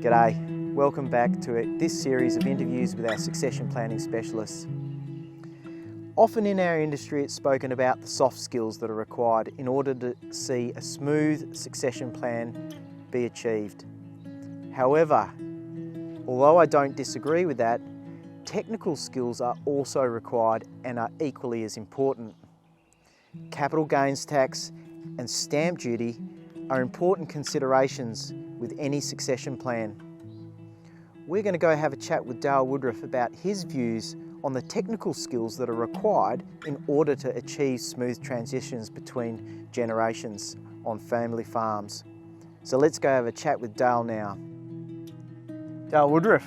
G'day, welcome back to this series of interviews with our succession planning specialists. Often in our industry it's spoken about the soft skills that are required in order to see a smooth succession plan be achieved. However, although I don't disagree with that, technical skills are also required and are equally as important. Capital gains tax and stamp duty are important considerations with any succession plan. We're going to go have a chat with Dale Woodruff about his views on the technical skills that are required in order to achieve smooth transitions between generations on family farms. So let's go have a chat with Dale now. Dale Woodruff,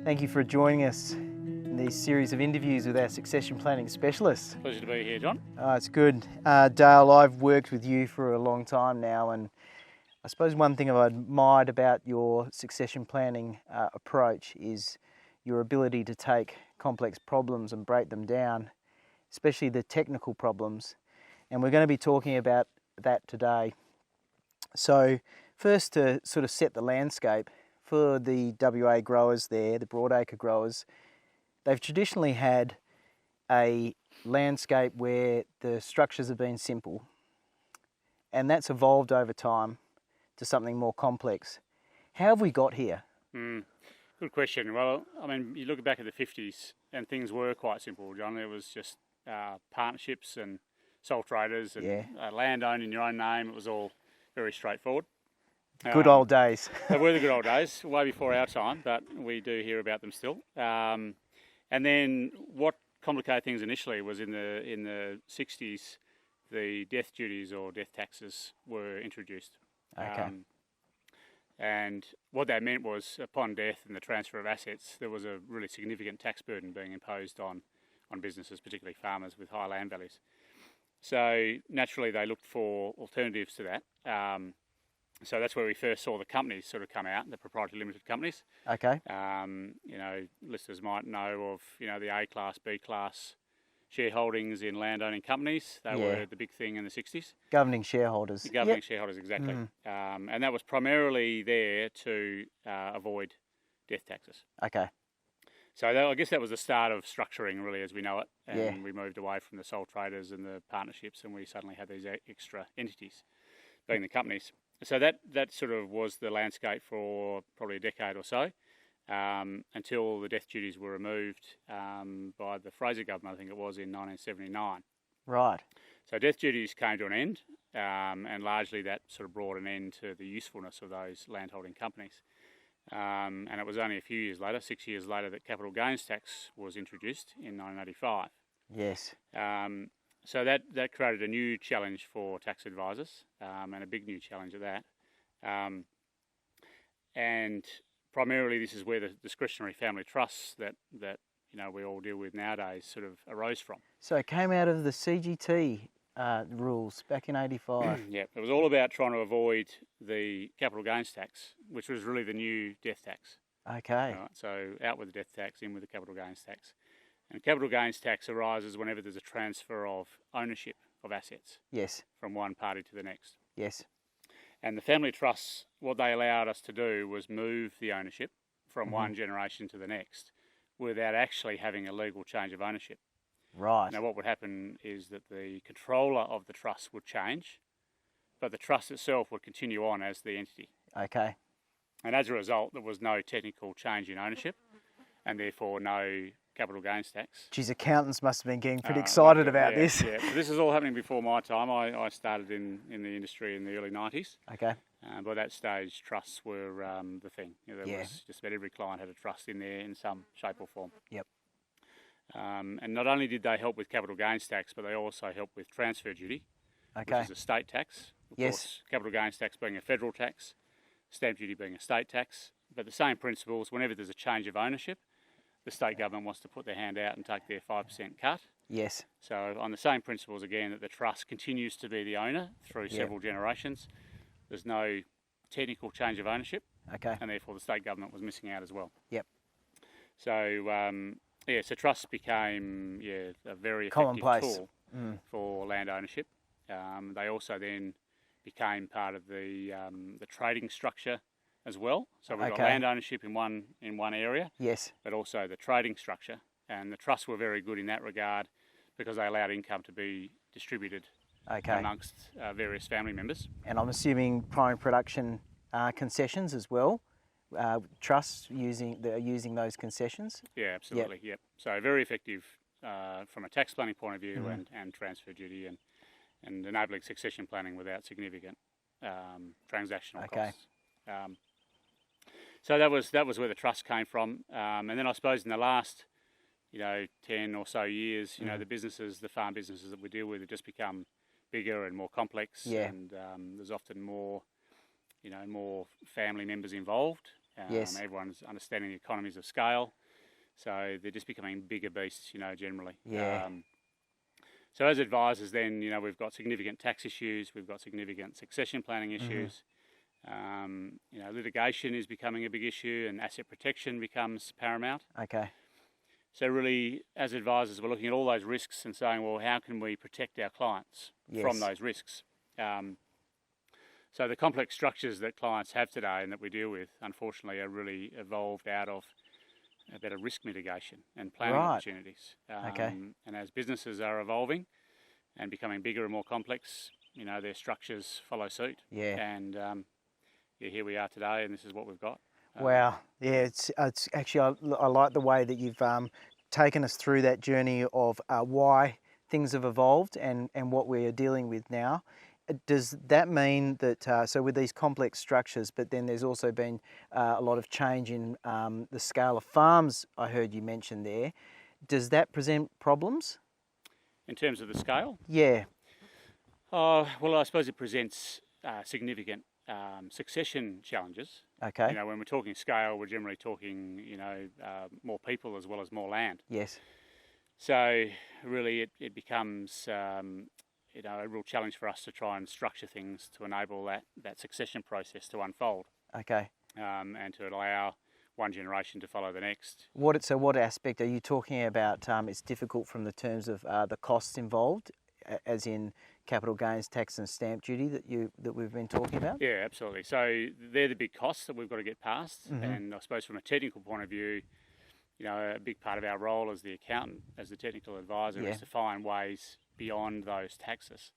thank you for joining us in these series of interviews with our succession planning specialists. Pleasure to be here, John. It's good. Dale, I've worked with you for a long time now, and I suppose one thing I've admired about your succession planning approach is your ability to take complex problems and break them down, especially the technical problems. And we're going to be talking about that today. So first, to sort of set the landscape for the WA growers there, the broadacre growers, they've traditionally had a landscape where the structures have been simple, and that's evolved over time to something more complex. How have we got here? Good question. Well, I mean, you look back at the 50s and things were quite simple, John. It was just partnerships and sole traders and land owned in your own name. It was all very straightforward. Good old days. They were the good old days, way before our time, but we do hear about them still. And then what complicated things initially was in the 60s, the death duties or death taxes were introduced. Okay. And what that meant was, upon death and the transfer of assets, there was a really significant tax burden being imposed on businesses, particularly farmers with high land values. So naturally they looked for alternatives to that. So that's where we first saw the companies sort of come out, the proprietary limited companies. Okay. Listeners might know of, the A class, B class shareholdings in land-owning companies. They were the big thing in the 60s. Governing shareholders. Governing shareholders, exactly. And that was primarily there to avoid death taxes. Okay. So I guess that was the start of structuring, really, as we know it. And we moved away from the sole traders and the partnerships, and we suddenly had these extra entities, being the companies. So that sort of was the landscape for probably a decade or so. Until the death duties were removed by the Fraser government, I think it was, in 1979. Right. So death duties came to an end, and largely that sort of brought an end to the usefulness of those landholding companies. And it was only a few years later, 6 years later, that capital gains tax was introduced in 1985. Yes. So that created a new challenge for tax advisors, and a big new challenge at that. And primarily, this is where the discretionary family trusts that we all deal with nowadays sort of arose from. So it came out of the CGT rules back in 85. Yeah, it was all about trying to avoid the capital gains tax, which was really the new death tax. Okay. Right, so out with the death tax, in with the capital gains tax. And capital gains tax arises whenever there's a transfer of ownership of assets. Yes. From one party to the next. Yes. And the family trusts, what they allowed us to do was move the ownership from one generation to the next without actually having a legal change of ownership. Right. Now, what would happen is that the controller of the trust would change, but the trust itself would continue on as the entity. Okay. And as a result, there was no technical change in ownership, and therefore no capital gains tax. Geez, accountants must have been getting pretty excited about this. Yeah, so this is all happening before my time. I started in the industry in the early 90s. Okay. By that stage, trusts were the thing. There was just about every client had a trust in there in some shape or form. Yep. And not only did they help with capital gains tax, but they also helped with transfer duty, which is a state tax. Of course, capital gains tax being a federal tax, stamp duty being a state tax. But the same principles, whenever there's a change of ownership, the state government wants to put their hand out and take their 5% cut. Yes. So on the same principles again, that the trust continues to be the owner through several generations. There's no technical change of ownership. Okay. And therefore the state government was missing out as well. Yep. So so trusts became a very effective commonplace tool for land ownership. They also then became part of the trading structure as well. So we've got land ownership in one area, yes, but also the trading structure. And the trusts were very good in that regard because they allowed income to be distributed amongst various family members. And I'm assuming primary production concessions as well. Trusts using those concessions. Yeah, absolutely. Yep. So very effective from a tax planning point of view and transfer duty and enabling succession planning without significant transactional costs. So that was where the trust came from, and then I suppose in the last 10 or so years, the farm businesses that we deal with have just become bigger and more complex, and there's often more family members involved. Everyone's understanding the economies of scale, so they're just becoming bigger beasts, generally. So as advisors, then we've got significant tax issues, we've got significant succession planning issues. Litigation is becoming a big issue, and asset protection becomes paramount. Okay. So really, as advisors, we're looking at all those risks and saying, well, how can we protect our clients from those risks? So the complex structures that clients have today and that we deal with, unfortunately, are really evolved out of a better risk mitigation and planning opportunities. And as businesses are evolving and becoming bigger and more complex, their structures follow suit. And here we are today, and this is what we've got. Wow. Yeah, it's actually, I like the way that you've taken us through that journey of why things have evolved and what we're dealing with now. Does that mean that, so with these complex structures, but then there's also been a lot of change in the scale of farms I heard you mention there. Does that present problems? In terms of the scale? Yeah. Well, I suppose it presents significant succession challenges. Okay. When we're talking scale, we're generally talking, more people as well as more land. Yes. So really it becomes, a real challenge for us to try and structure things to enable that succession process to unfold. Okay. And to allow one generation to follow the next. So what aspect are you talking about? It's difficult from the terms of the costs involved, as in capital gains tax and stamp duty that we've been talking about? Yeah, absolutely. So they're the big costs that we've got to get past. And I suppose from a technical point of view, a big part of our role as the accountant, as the technical advisor, is to find ways beyond those taxes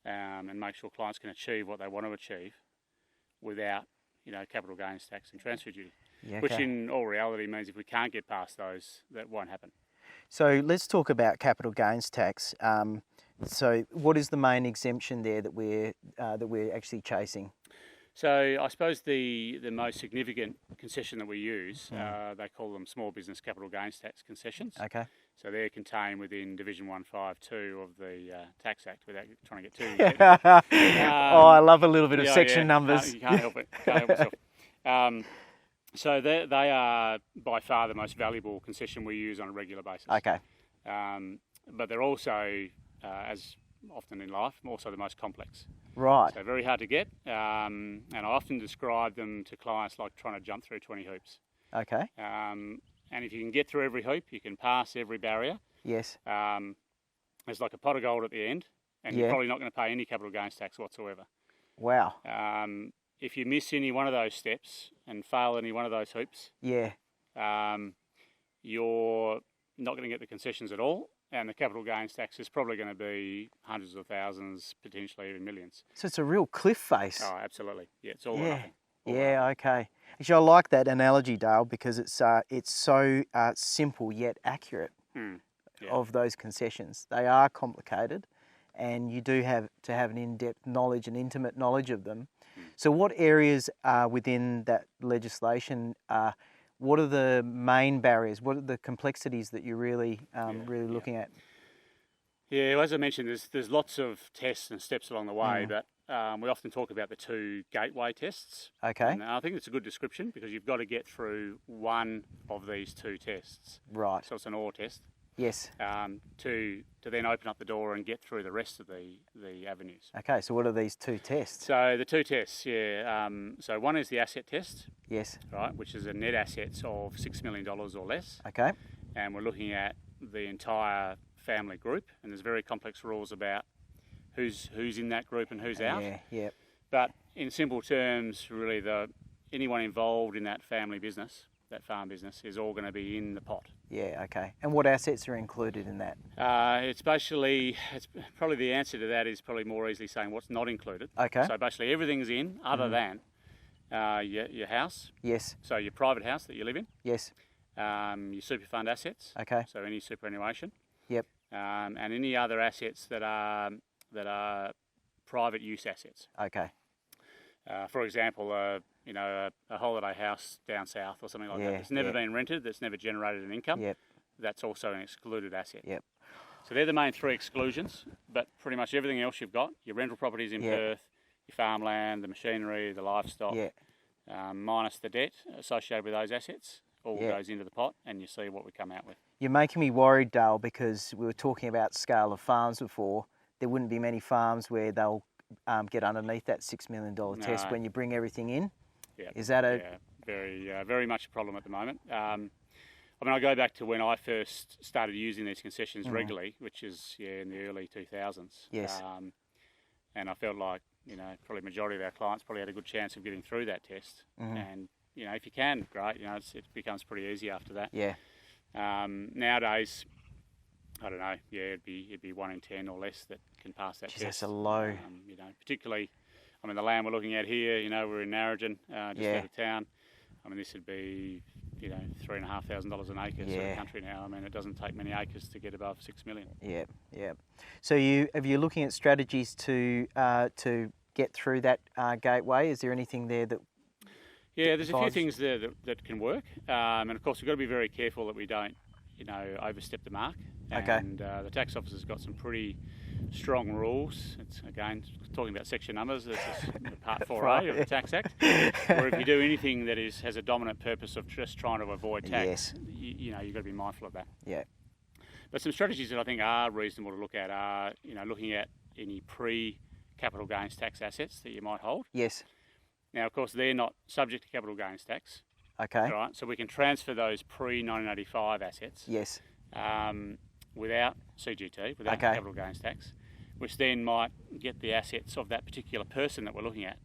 and make sure clients can achieve what they want to achieve without, capital gains tax and transfer duty, which in all reality means if we can't get past those, that won't happen. So let's talk about capital gains tax. So what is the main exemption there that we're actually chasing? So I suppose the most significant concession that we use, they call them small business capital gains tax concessions. Okay. So they're contained within Division 152 of the Tax Act, without trying to get too... I love a little bit of section numbers. You can't help it. Can't help yourself. So they are by far the most valuable concession we use on a regular basis. Okay. But they're also, as often in life, also the most complex. Right. So very hard to get, and I often describe them to clients like trying to jump through 20 hoops. Okay. And if you can get through every hoop, you can pass every barrier. Yes. There's like a pot of gold at the end, and you're probably not going to pay any capital gains tax whatsoever. Wow. If you miss any one of those steps and fail any one of those hoops, you're not going to get the concessions at all. And the capital gains tax is probably going to be hundreds of thousands, potentially even millions. So it's a real cliff face. Oh, absolutely. Yeah, it's all or nothing. Okay. Actually, I like that analogy, Dale, because it's so simple yet accurate of those concessions. They are complicated, and you do have to have an in-depth knowledge and intimate knowledge of them. So what areas within that legislation what are the main barriers? What are the complexities that you're really looking at? Yeah, well, as I mentioned, there's lots of tests and steps along the way, but we often talk about the two gateway tests. Okay. And I think it's a good description because you've got to get through one of these two tests. Right. So it's an OR test. Yes. To then open up the door and get through the rest of the avenues. Okay, so what are these two tests? So the two tests, so one is the asset test. Yes. Right, which is a net assets of $6 million or less. Okay. And we're looking at the entire family group, and there's very complex rules about who's in that group and who's out. Yeah. But in simple terms, really, anyone involved in that family business, that farm business, is all going to be in the pot. Yeah, okay. And what assets are included in that? It's probably the answer to that is probably more easily saying what's not included. Okay. So basically everything's in other than your house. Yes. So your private house that you live in. Yes. Your super fund assets. Okay. So any superannuation. Yep. And any other assets that are private use assets. Okay. For example, a holiday house down south or something like that. It's never been rented. That's never generated an income. Yep. That's also an excluded asset. Yep. So they're the main three exclusions. But pretty much everything else you've got, your rental properties in Perth, your farmland, the machinery, the livestock, minus the debt associated with those assets, all goes into the pot, and you see what we come out with. You're making me worried, Dale, because we were talking about scale of farms before. There wouldn't be many farms where they'll get underneath that $6 million test when you bring everything in. Yeah. Is that a... Yeah, very much a problem at the moment. I go back to when I first started using these concessions regularly, which is in the early 2000s. Yes. And I felt like, probably majority of our clients probably had a good chance of getting through that test. And, if you can, great. It becomes pretty easy after that. Yeah. Nowadays, I don't know. Yeah, it'd be 1 in 10 or less that can pass that test. That's a low. Particularly, the land we're looking at here. We're in Narrogin, just out of town. This would be, $3,500 an acre sort of country now. It doesn't take many acres to get above 6 million. Yeah, yeah. So you looking at strategies to get through that gateway? Is there anything there that? Yeah, there's a few things there that can work, and of course we've got to be very careful that we don't, overstep the mark. And the tax office has got some pretty strong rules. It's again talking about section numbers. This is Part 4A of the Tax Act. Where if you do anything that has a dominant purpose of just trying to avoid tax, you've got to be mindful of that. Yeah. But some strategies that I think are reasonable to look at are, looking at any pre-capital gains tax assets that you might hold. Yes. Now, of course, they're not subject to capital gains tax. Okay. Right. So we can transfer those pre-1985 assets. Yes. Without CGT, without capital gains tax, which then might get the assets of that particular person that we're looking at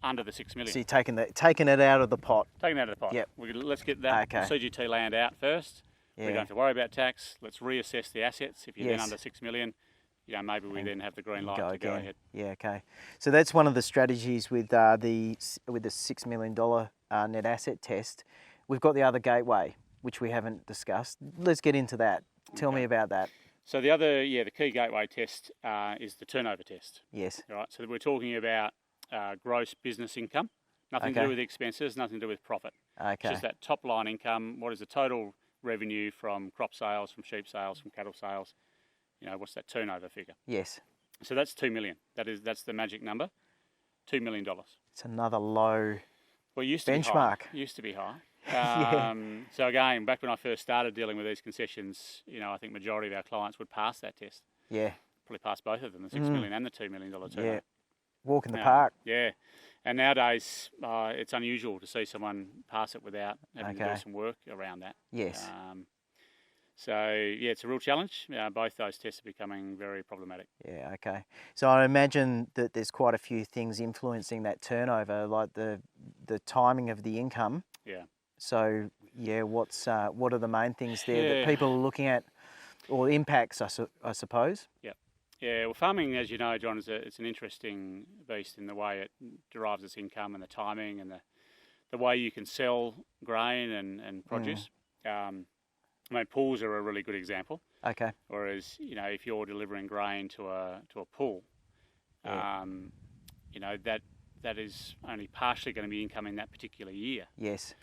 under the 6 million. So you're taking it out of the pot. Taking it out of the pot. Yep. Let's get that CGT land out first. Yeah. We don't have to worry about tax. Let's reassess the assets. If you're then under 6 million, maybe we then have the green light to go ahead. Yeah, okay. So that's one of the strategies with the $6 million net asset test. We've got the other gateway, which we haven't discussed. Let's get into that. Tell me about that. So the key gateway test is the turnover test. Yes. Right. So we're talking about gross business income. Nothing to do with expenses, nothing to do with profit. Okay. It's just that top line income. What is the total revenue from crop sales, from sheep sales, from cattle sales? What's that turnover figure? Yes. So that's 2 million. That's the magic number. $2 million. It's another low benchmark. Used to be high. So again, back when I first started dealing with these concessions, I think majority of our clients would pass that test. Yeah. Probably pass both of them, the 6 million and the $2 million turnover. Yeah. Walk in the park. Yeah. And nowadays, it's unusual to see someone pass it without having to do some work around that. Yes. It's a real challenge. Both those tests are becoming very problematic. Yeah, okay. So I imagine that there's quite a few things influencing that turnover, like the timing of the income. Yeah. So, what are the main things there that people are looking at, or impacts, I suppose? Yeah. Yeah, well, farming, as you know, John, it's an interesting beast in the way it derives its income and the timing and the way you can sell grain and produce. Pools are a really good example. Okay. Whereas, if you're delivering grain to a pool, that is only partially going to be income in that particular year. Yes.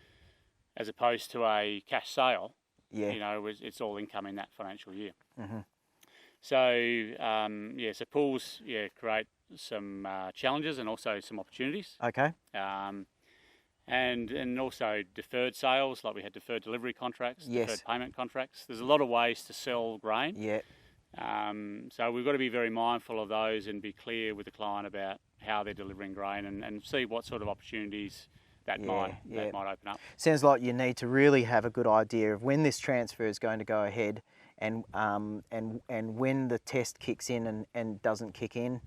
As opposed to a cash sale, yeah. It's all income in that financial year. Mm-hmm. So pools, create some challenges and also some opportunities. Okay. And also deferred sales, like we had deferred delivery contracts, yes. deferred payment contracts. There's a lot of ways to sell grain. Yeah. So we've got to be very mindful of those and be clear with the client about how they're delivering grain and see what sort of opportunities that might open up. Sounds like you need to really have a good idea of when this transfer is going to go ahead and when the test kicks in and doesn't kick in,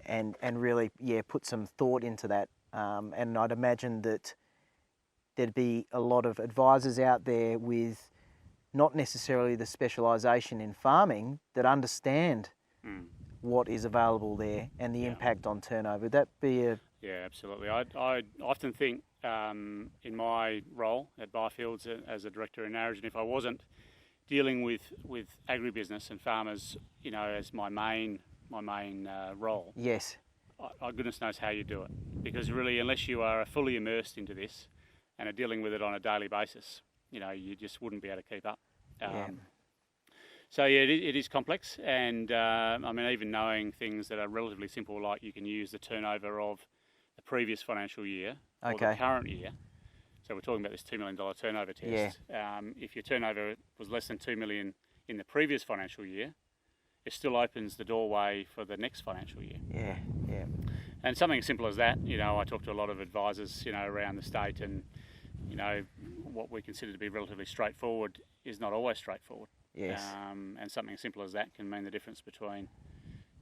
and really put some thought into that and I'd imagine that there'd be a lot of advisors out there with not necessarily the specialisation in farming that understand what is available there and the impact on turnover. Would that be a... Yeah, absolutely. I often think in my role at Byfields as a director in Narrogin, if I wasn't dealing with agribusiness and farmers, you know, as my main role. Yes. Goodness knows how you do it, because really, unless you are fully immersed into this and are dealing with it on a daily basis, you know, you just wouldn't be able to keep up. So yeah, it is complex, and I mean, even knowing things that are relatively simple, like you can use the turnover of the previous financial year or the current year. So we're talking about this $2 million turnover test. If your turnover was less than $2 million in the previous financial year, it still opens the doorway for the next financial year. Yeah. And something as simple as that, you know, I talk to a lot of advisors, you know, around the state, and, you know, what we consider to be relatively straightforward is not always straightforward. Yes. And something as simple as that can mean the difference between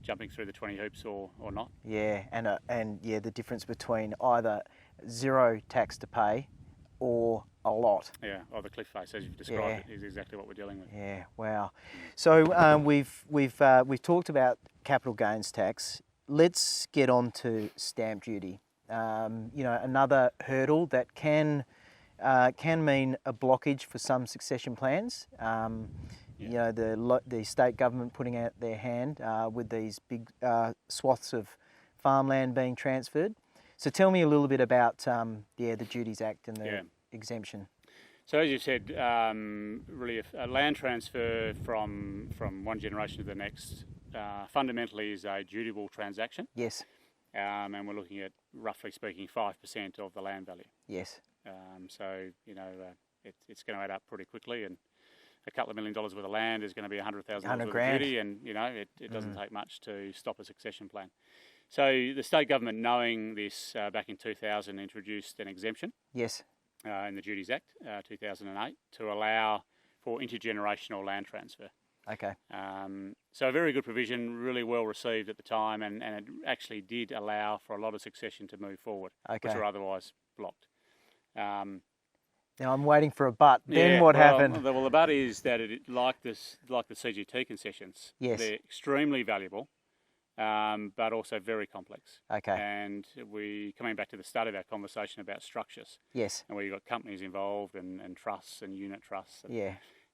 jumping through the 20 hoops or not. Yeah, and the difference between either zero tax to pay or a lot. Yeah, or the cliff face, as you've described it, is exactly what we're dealing with. Yeah, wow. So we've talked about capital gains tax. Let's get on to stamp duty. You know, another hurdle that can mean a blockage for some succession plans. You know, the state government putting out their hand with these big swaths of farmland being transferred. So tell me a little bit about the Duties Act and the exemption. So as you said, really a land transfer from one generation to the next fundamentally is a dutiable transaction. Yes. And we're looking at, roughly speaking, 5% of the land value. Yes. So, you know, it's going to add up pretty quickly, and a couple of $1 million worth of land is going to be $100,000 worth of duty, and, you know, it doesn't take much to stop a succession plan. So the state government, knowing this back in 2000, introduced an exemption. Yes. In the Duties Act, 2008, to allow for intergenerational land transfer. Okay. So a very good provision, really well received at the time, and it actually did allow for a lot of succession to move forward, which were otherwise blocked. Now I'm waiting for a but. Then what happened? Well, the but is that like the CGT concessions, they're extremely valuable, but also very complex. Okay. And coming back to the start of our conversation about structures. Yes. And where you've got companies involved and trusts and unit trusts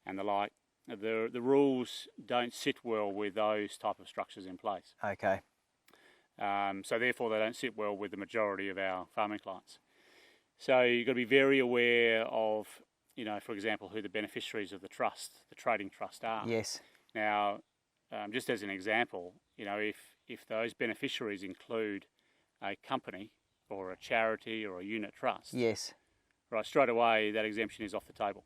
and the like. The rules don't sit well with those type of structures in place. Okay. So therefore they don't sit well with the majority of our farming clients. So you've got to be very aware of, you know, for example, who the beneficiaries of the trust, the trading trust are. Yes. Now, just as an example, you know, if those beneficiaries include a company or a charity or a unit trust. Yes. Right, straight away that exemption is off the table.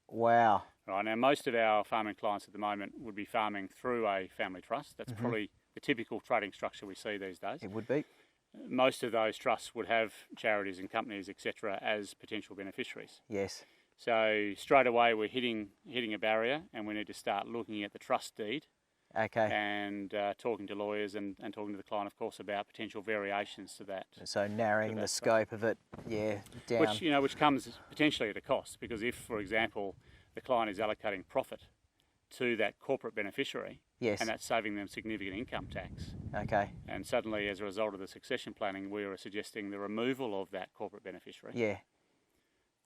Wow. Right, now most of our farming clients at the moment would be farming through a family trust. That's probably the typical trading structure we see these days. It would be. Most of those trusts would have charities and companies, etc., as potential beneficiaries. Yes. So straight away we're hitting a barrier, and we need to start looking at the trust deed. Okay. And talking to lawyers and talking to the client, of course, about potential variations to that. So narrowing the scope of it, down. Which comes potentially at a cost, because if, for example, the client is allocating profit to that corporate beneficiary, and that's saving them significant income tax. Okay. And suddenly, as a result of the succession planning, we are suggesting the removal of that corporate beneficiary. Yeah.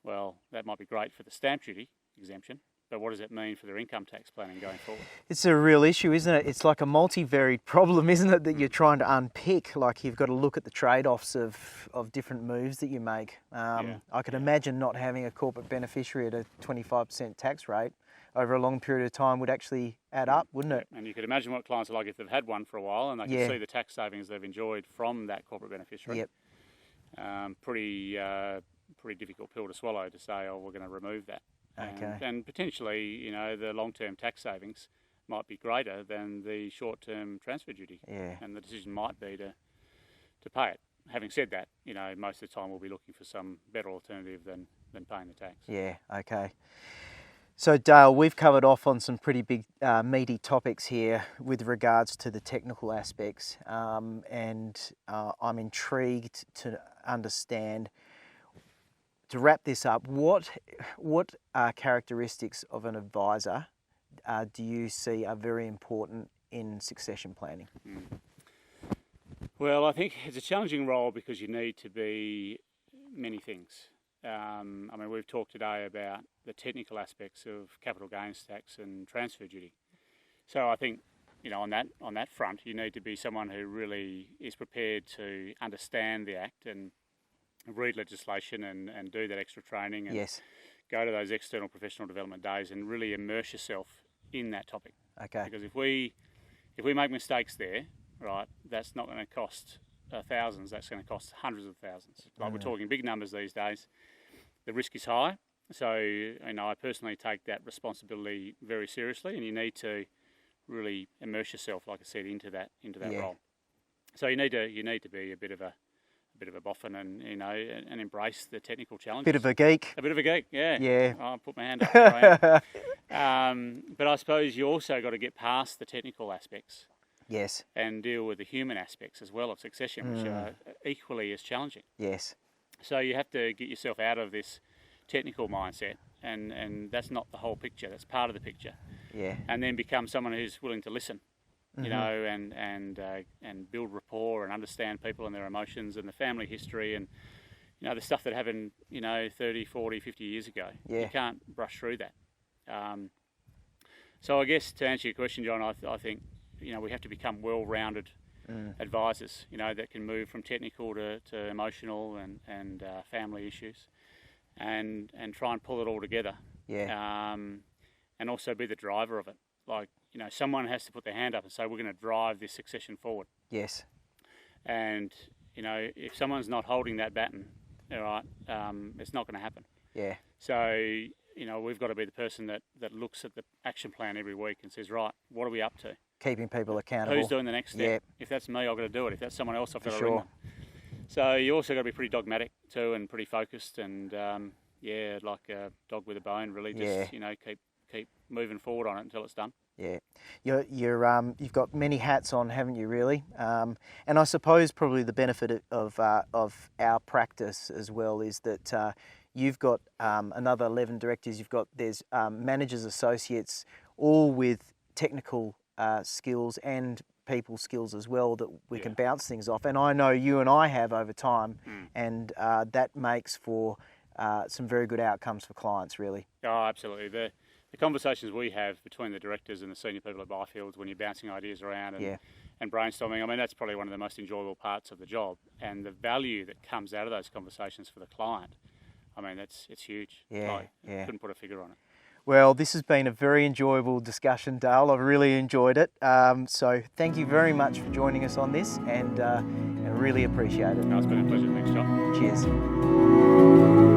Well, that might be great for the stamp duty exemption, but what does it mean for their income tax planning going forward? It's a real issue, isn't it? It's like a multivariate problem, isn't it, that you're trying to unpick? Like, you've got to look at the trade-offs of different moves that you make. I could imagine not having a corporate beneficiary at a 25% tax rate over a long period of time would actually add up, wouldn't it? And you could imagine what clients are like if they've had one for a while and they can see the tax savings they've enjoyed from that corporate beneficiary. Yep. Pretty difficult pill to swallow to say, oh, we're going to remove that. And potentially, you know, the long-term tax savings might be greater than the short-term transfer duty. Yeah. And the decision might be to pay it. Having said that, you know, most of the time we'll be looking for some better alternative than paying the tax. Yeah, okay. So Dale, we've covered off on some pretty big meaty topics here with regards to the technical aspects, and I'm intrigued to understand, to wrap this up, what characteristics of an advisor do you see are very important in succession planning? Well, I think it's a challenging role because you need to be many things. I mean, we've talked today about the technical aspects of capital gains tax and transfer duty. So I think, you know, on that front, you need to be someone who really is prepared to understand the Act and read legislation and do that extra training and Yes. go to those external professional development days and really immerse yourself in that topic. Okay. Because if we make mistakes there, right, that's not going to cost thousands, that's going to cost hundreds of thousands. Like we're talking big numbers these days. The risk is high, so you know, I personally take that responsibility very seriously, and you need to really immerse yourself, like I said, into that role. So you need to be a bit of a boffin and, you know, and embrace the technical challenges. Bit of a geek. A bit of a geek, yeah. Yeah. I'll put my hand up. There I am. But I suppose you also got to get past the technical aspects. Yes. And deal with the human aspects as well of succession, which are equally as challenging. Yes. So you have to get yourself out of this technical mindset, and that's not the whole picture. That's part of the picture. Yeah. And then become someone who's willing to listen, you know, and build rapport and understand people and their emotions and the family history and, you know, the stuff that happened, you know, 30, 40, 50 years ago. Yeah. You can't brush through that. So I guess to answer your question, John, I think, you know, we have to become well-rounded advisors, you know, that can move from technical to emotional and family issues, and try and pull it all together. Yeah. And also be the driver of it. Like, you know, someone has to put their hand up and say, we're going to drive this succession forward. Yes. And, you know, if someone's not holding that baton, all right, it's not going to happen. Yeah. So, you know, we've got to be the person that looks at the action plan every week and says, right, what are we up to? Keeping people accountable. Who's doing the next step? Yeah. If that's me, I've got to do it. If that's someone else, I've got to For ring sure. them. So you also got to be pretty dogmatic too, and pretty focused, and like a dog with a bone. Really, just you know, keep moving forward on it until it's done. Yeah, you've got many hats on, haven't you? Really, and I suppose probably the benefit of our practice as well is that you've got another 11 directors. There's managers, associates, all with technical skills and people skills as well that we can bounce things off. And I know you and I have over time, and that makes for some very good outcomes for clients. Really. Oh, absolutely. The conversations we have between the directors and the senior people at Byfields when you're bouncing ideas around and brainstorming, I mean, that's probably one of the most enjoyable parts of the job, and the value that comes out of those conversations for the client, I mean, it's huge. I couldn't put a figure on it. Well, this has been a very enjoyable discussion, Dale. I've really enjoyed it. So thank you very much for joining us on this, and really appreciate it. No, it's been a pleasure. Thanks, John. Cheers.